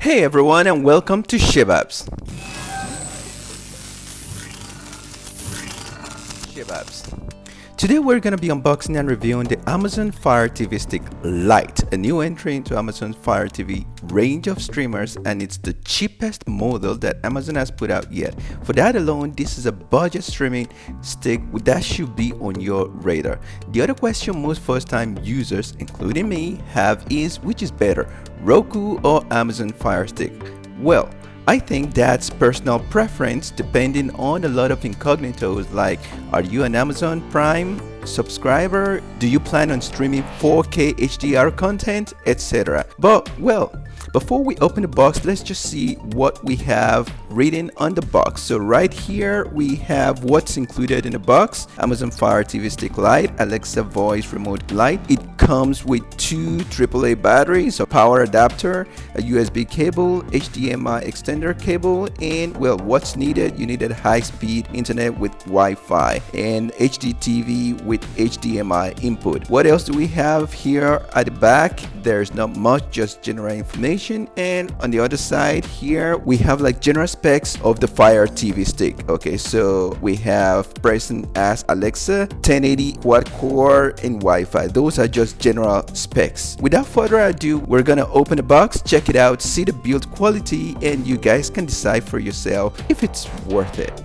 Hey everyone, and welcome to Shibabs. Today we're going to be unboxing and reviewing the Amazon Fire TV Stick Lite, a new entry into Amazon Fire TV range of streamers, and it's the cheapest model that Amazon has put out yet. For that alone, this is a budget streaming stick that should be on your radar. The other question most first-time users, including me, have is which is better, Roku or Amazon Fire Stick? Well, I think that's personal preference depending on a lot of incognitos like, are you an Amazon Prime subscriber? Do you plan on streaming 4K HDR content, etc.? But well, before we open the box, let's just see what we have written on the box. So right here we have what's included in the box: Amazon Fire TV Stick Lite, Alexa Voice Remote Lite. It comes with two AAA batteries, a power adapter, a USB cable, HDMI extender cable, and well, what's needed? You needed high-speed internet with Wi-Fi and HD TV with HDMI input. What else do we have here at the back? There's not much, just general information. And on the other side here we have like general specs of the Fire TV Stick. Okay, so we have present as Alexa, 1080 quad core, and Wi-Fi. Those are just general specs. Without further ado, we're gonna open the box, check it out, see the build quality, and you guys can decide for yourself if it's worth it.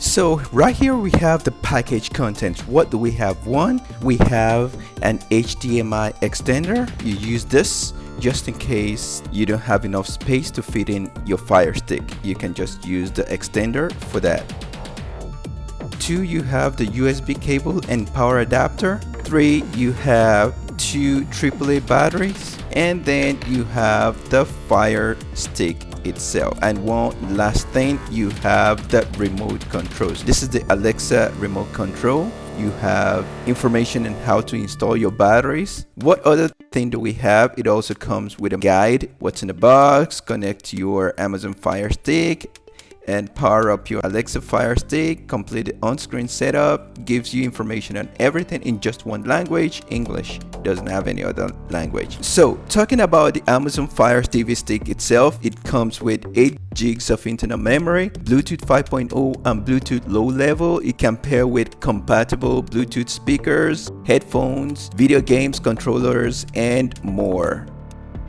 So right here we have the package contents. What do we have? One, we have an HDMI extender. You use this just in case you don't have enough space to fit in your Fire Stick. You can just use the extender for that. Two, you have the USB cable and power adapter. Three, you have two AAA batteries, and then you have the Fire Stick itself. And one last thing, you have the remote controls. This is the Alexa remote control. You have information on how to install your batteries. What other thing do we have? It also comes with a guide, what's in the box, connect your Amazon Fire Stick and power up your Alexa Fire Stick, complete the on-screen setup, gives you information on everything in just one language, English. Doesn't have any other language. So talking about the Amazon Fire TV Stick itself, it comes with 8 gigs of internal memory, Bluetooth 5.0 and Bluetooth low level. It can pair with compatible Bluetooth speakers, headphones, video games, controllers, and more.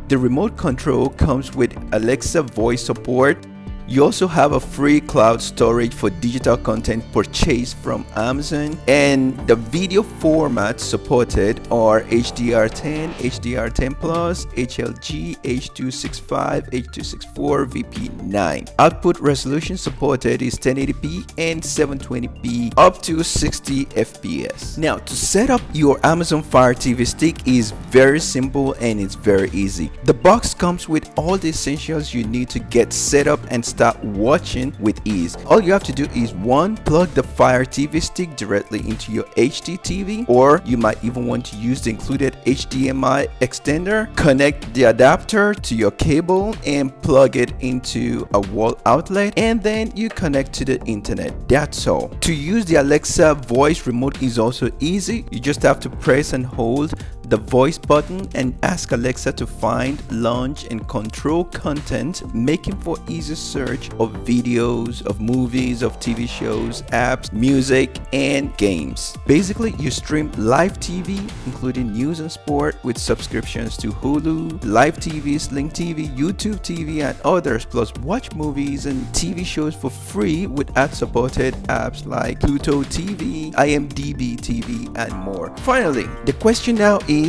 The remote control comes with Alexa voice support. You also have a free cloud storage for digital content purchased from Amazon, and the video formats supported are HDR10, HDR10 Plus, HLG, H.265, H.264, VP9. Output resolution supported is 1080p and 720p up to 60 FPS. Now, to set up your Amazon Fire TV Stick is very simple and it's very easy. The box comes with all the essentials you need to get set up and start watching with ease. All you have to do is one, plug the Fire TV Stick directly into your HD TV, or you might even want to use the included HDMI extender, connect the adapter to your cable and plug it into a wall outlet, and then you connect to the internet. That's all. To use the Alexa voice remote is also easy. You just have to press and hold the voice button and ask Alexa to find, launch, and control content, making for easy search of videos, of movies, of TV shows, apps, music, and games. Basically, you stream live TV, including news and sport, with subscriptions to Hulu, Live TV, Sling TV, YouTube TV, and others, plus watch movies and TV shows for free with ad-supported apps like Pluto TV, IMDb TV, and more. Finally, the question now is,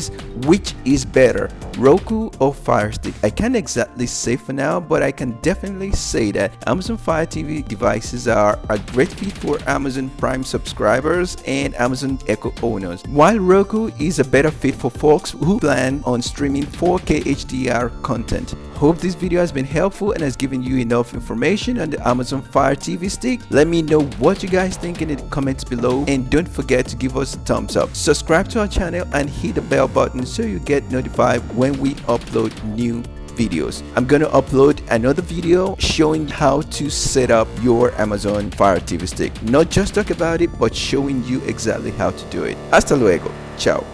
which is better, Roku or Fire Stick? I can't exactly say for now, but I can definitely say that Amazon Fire TV devices are a great fit for Amazon Prime subscribers and Amazon Echo owners, while Roku is a better fit for folks who plan on streaming 4K HDR content. Hope this video has been helpful and has given you enough information on the Amazon Fire TV Stick. Let me know what you guys think in the comments below, and don't forget to give us a thumbs up. Subscribe to our channel and hit the bell button so you get notified when we upload new videos. I'm gonna upload another video showing how to set up your Amazon Fire TV Stick. Not just talk about it, but showing you exactly how to do it. Hasta luego. Ciao.